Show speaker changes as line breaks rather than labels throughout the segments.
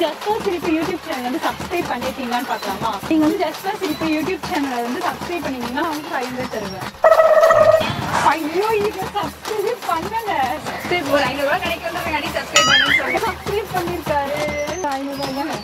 Just for Siripu YouTube channel வந்து subscribe பண்ணிட்டீங்களான்னு பார்க்கலாமா? நீங்க வந்து Just for Siripu YouTube channel வந்து சப்ஸ்கிரைப் பண்ணீங்கன்னா உங்களுக்கு 500 தருவேன். ஐயோ இது சப்ஸ்கிரைப் பண்ணல. சப்ஸ்கிரைப் ஒரு 500 ரூபாய் கிடைக்கும்ன்றதுக்காண்டி சப்ஸ்கிரைப் பண்ணனும்னு சொல்லி சப்ஸ்கிரைப் பண்ணிருக்காரு. 500 ரூபாய் தானே.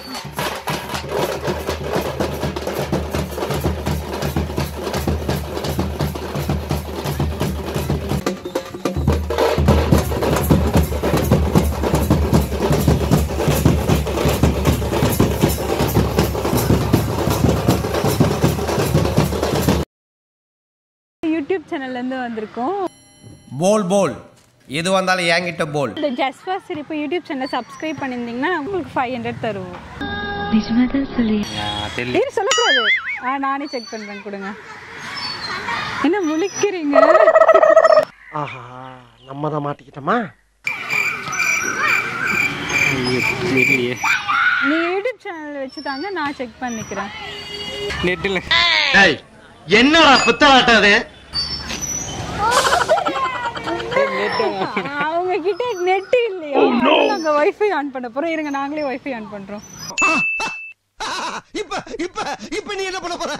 யூடியூப் சேனல்ல இருந்து வந்திருக்கோம்.
போல் எது வந்தாலும் என்கிட்ட போல்.
இந்த Just for Siripu யூடியூப் சேனலை சப்ஸ்கிரைப் பண்ணிருந்தீங்கன்னா உங்களுக்கு 500 தருவோம்.
நிஜமாதான் சொல்லி
சொல்லக்கூடாது. நானே செக் பண்றேன் கொடுங்க. என்ன முழிக்கிறீங்க?
ஆஹா நம்ம தான் மாட்டிக்கிட்டோமா?
நீ யூடியூப் சேனல் வச்சுதாங்க நான் செக் பண்ணிக்கிறேன்.
நெட்ல
என்னடா புத்தலாட்டாது?
அவங்க கிட்ட நெட் இல்லையா? நாங்க வைஃபை ஆன் பண்ண போறோம். இருங்க நாங்களே வைஃபை ஆன் பண்றோம்.
இப்ப நீ என்ன பண்ண போற?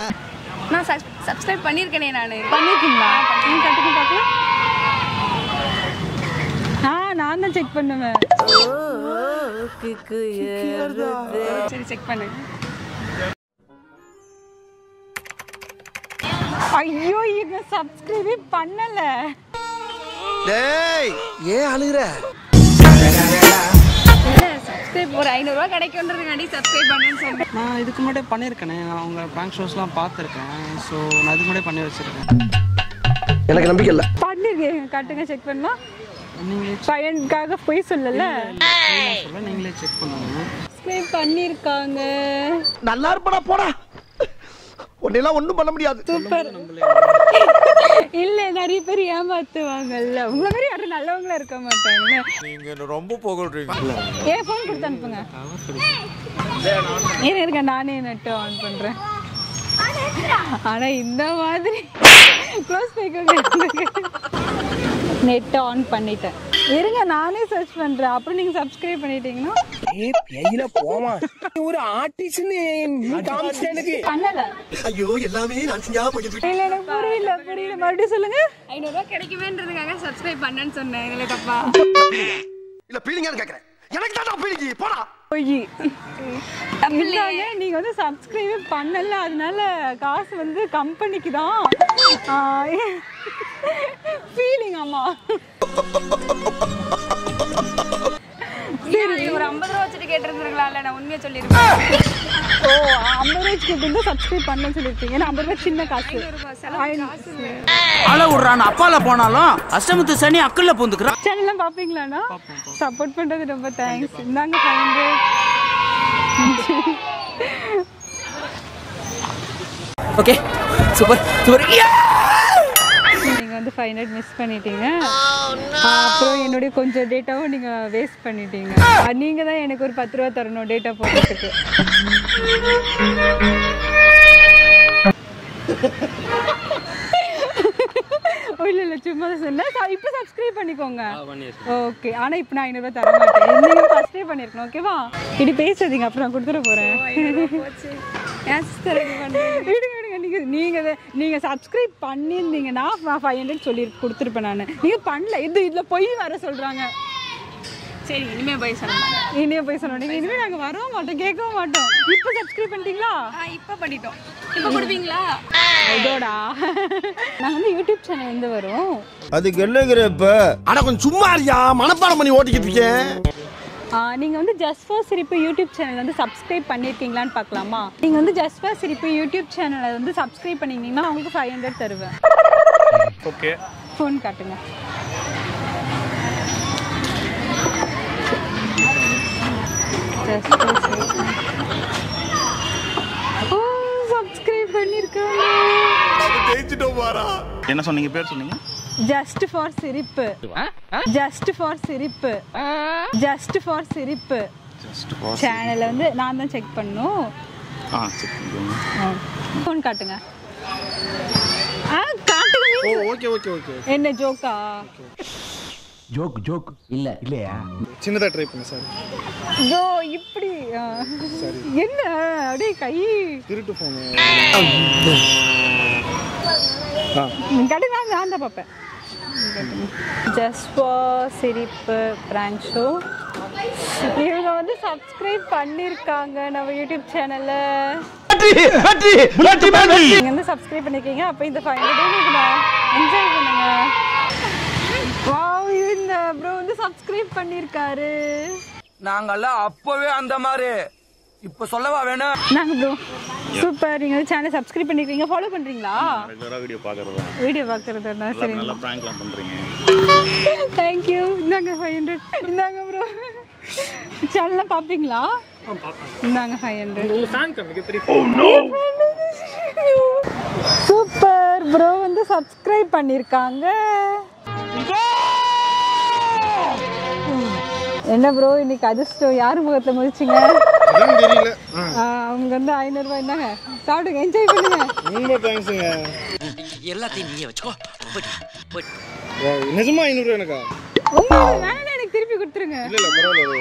நான் சப்ஸ்கிரைப் பண்ணிருக்கேனே நானு.
பண்ணிட்டீங்களா? நீங்க கட்டுக்கு பார்க்கலாம். நான் தான் செக் பண்ணுவேன்.
சரி செக் பண்ணு.
ஐயோ இங்க சப்ஸ்கிரைபே பண்ணல.
டேய் ஏன் அழுகுற?
சப்ஸ்கிரைப் ஒரு 500 ரூபாய் கிடைக்கும்ன்றதுக்காண்டி சப்ஸ்கிரைப் பண்ணனும்னு சொன்னேன்.
நான் இதுக்கு முன்னாடி பண்ணியிருக்கேனே. நான் அவங்க பிராங்க் ஷோஸ்லாம் பார்த்துருக்கேன். ஸோ நான் இதுக்கு முன்னாடி பண்ணி வச்சிருக்கேன்.
எனக்கு நம்பிக்கை இல்லை.
பண்ணிருக்கேன். கட்டுங்க செக் பண்ணலாம்.
நீங்களே
பையனுக்காக போய் சொல்லல.
சொல்ல நீங்களே செக் பண்ணுங்க.
சப்ஸ்கிரைப் பண்ணிருக்காங்க.
நல்லா இருப்படா போடா. உன்னெல்லாம் ஒண்ணும் பண்ண முடியாது.
சூப்பர். இல்ல நிறைய பேர் ஏமாத்துவாங்கல்ல. உங்கள மாதிரி யாரும் நல்லவங்களா இருக்க மாட்டாங்க.
நீங்க ரொம்ப புகழ்றீங்க.
ஏன் ஃபோன் கொடுத்து அனுப்புங்க. இருங்க நானே நெட் ஆன் பண்றேன். ஆனா இந்த மாதிரி க்ளோஸ் பண்ணிக்கோங்க. நெட் ஆன் பண்ணிட்டேன். இருங்க நானே சர்ச் பண்றேன். அப்புறம் நீங்க சப்ஸ்கிரைப் பண்ணிட்டீங்கன்னா
பேயில போமா ஒரு ஆர்டிஸ்ட்னு காமிச்சேனுக்கு
பண்ணல.
ஐயோ எல்லாமே நான் செஞ்சா போயிட்டு.
இல்ல எனக்கு புரியல மறுபடியும் சொல்லுங்க.
500 ரூபாய் கிடைக்குமேன்றதுக்காக சப்ஸ்கிரைப் பண்ணனும்னு சொன்னேன். இதுல தப்பா?
இல்ல பீலிங்கான்னு கேக்குறேன். எனக்கு தான் பீலிங்கி போடா.
போய் நீங்க வந்து சப்ஸ்கிரைபே பண்ணல. அதனால காசு வந்து கம்பெனிக்கு தான். ஃபீலிங் ஆமா.
சரி ஒரு 50 ரூபாய் வச்சுட்டு கேட்டிருந்தீங்களால நான் உண்மையா சொல்லிருப்பேன்.
ஓ 50 ரூபாய் கேட்டு சப்ஸ்கிரைப் பண்ணனும்னு சொல்லிருக்கீங்க. ஏன்னா 50 ரூபாய் சின்ன காசு.
அல விடுறான் அப்பால போனாலும் அஷ்டமத்து சனி அக்கல்ல பூந்துக்குறான்.
சேனல்லாம் பாப்பீங்களாண்ணா? சப்போர்ட் பண்றது ரொம்ப தேங்க்ஸ். இந்தாங்க 500.
Okay super super.
நீங்க வந்து 500 மிஸ் பண்ணிட்டீங்க. அப்புறம் என்னுடைய கொஞ்சம் டேட்டாவும் நீங்க வேஸ்ட் பண்ணிட்டீங்க. நீங்க தான் எனக்கு ஒரு 10 ரூபாய் தரணும் டேட்டா போடுறதுக்கு. இல்ல சும்மா சொன்னேன். இப்போ சப்ஸ்கிரைப் பண்ணிக்கோங்க. ஓகே ஆனா இப்போ நான் 500 ரூபாய் தர மாட்டேன். நீங்க ஃபர்ஸ்டே பண்ணிருக்கணும். ஓகேவா? இப்படி பேசாதீங்க. அப்புறம் நான் கொடுத்துட போறேன். நீங்க சப்ஸ்கிரைப் பண்ணிருந்தீங்கன்னா 500 சொல்லி கொடுத்துருப்பேன் நான். நீங்க பண்ணல. இதுல போய் வர சொல்றாங்க.
சரி இனிமே போய் சொல்லுங்க.
இனிமே போய் சொன்னீங்க. இனிமே நாங்க வரவும் மாட்டோம் கேட்கவும் மாட்டோம். இப்போ சப்ஸ்கிரைப் பண்ணிட்டீங்களா?
இப்ப பண்ணிட்டோம். இப்ப கொடுப்பீங்களா?
இதோடா நாங்க வந்து யூடியூப் சேனல் வந்து வரோம்.
அதுக்கு என்னங்கற இப்ப?
அட கொஞ்சம் சும்மா இருயா. மனப்பாடம் பண்ணி ஓட்டிக்கிட்டு இருக்கேன்.
நீங்க வந்து Just for Siripu YouTube channel வந்து சப்ஸ்கிரைப் பண்ணிருக்கீங்களான்னு பார்க்கலாமா? நீங்க வந்து Just for Siripu யூடியூப் சேனலை வந்து சப்ஸ்கிரைப் பண்ணீங்கன்னா உங்களுக்கு 500 தருவேன்.
ஓகே.
ஃபோன் காட்டுங்க. ஓ சப்ஸ்கிரைப் பண்ணிருக்காங்க.
ஜெயிச்சிட்டோம் பாரா.
என்ன சொன்னீங்க? பேர் சொன்னீங்க?
Just for Siripu. Just for Siripu. Just for Siripu. சேனலை வந்து நான் தான் செக் பண்ணணும்.
செக் பண்ணுங்க.
ஃபோன் காட்டுங்க. காட்டுங்க.
Okay okay okay.
என்ன ஜோக்கா?
ஜோக் ஜோக் இல்ல இல்லையா?
சின்னதாக ட்ரை பண்ண சார்.
ஐயோ இப்படி என்ன அப்படியே கை
திருட்டு ஃபோனு
கடை நான் தான் பார்ப்பேன். ஜஸ்ட் ஃபார் சிரிப்பு பிராங்க் ஷோ. இவங்க வந்து சப்ஸ்கிரைப் பண்ணியிருக்காங்க நம்ம யூடியூப் சேனல்ல. நீங்க வந்து சப்ஸ்கிரைப் பண்ணிருக்கீங்க. அப்ப இந்த 500 என்ஜாய் பண்ணுங்க. வாவ், இந்த ப்ரோ வந்து சப்ஸ்கிரைப் பண்ணிருக்காரு.
நாங்கெல்லாம் அப்பவே அந்த மாதிரி இப்ப சொல்லவா வேணும்.
நாங்க ப்ரோ சூப்பர். நீங்க சேனல் சப்ஸ்கிரைப் பண்ணிருக்கீங்க, ஃபாலோ பண்றீங்களா?
ரெகுலரா வீடியோ பார்க்கறதா?
வீடியோ பார்க்கறதா? சரி,
நல்லா பிராங்க்லாம் பண்றீங்க.
Thank you. இந்தாங்க 500. இந்தாங்க ப்ரோ. சேனல் பாப்பீங்களா? இந்தாங்க 500.
உங்க ஃபேன் கம்மிக்கு பெரிய.
சூப்பர். ப்ரோ வந்து சப்ஸ்கிரைப் பண்ணிருக்காங்க. என்ன ப்ரோ இன்னைக்கு அதிர்ஷ்டம் யாரு முகத்துல முடிச்சிங்க?
அதான் தெரியல.
அவங்க வந்து 500 ரூபாய் இருந்தாங்க. சாப்பிடுங்க, என்ஜாய் பண்ணுங்க.
ரொம்ப தேங்க்ஸ்ங்க.
எல்லாத்தையும் நீயே வச்சுக்கோ.
நிஜமா 500 எனக்கா?
உங்களுக்கு வேணா எனக்கு திருப்பி கொடுத்துருங்க.
இல்ல பரவாயில்ல.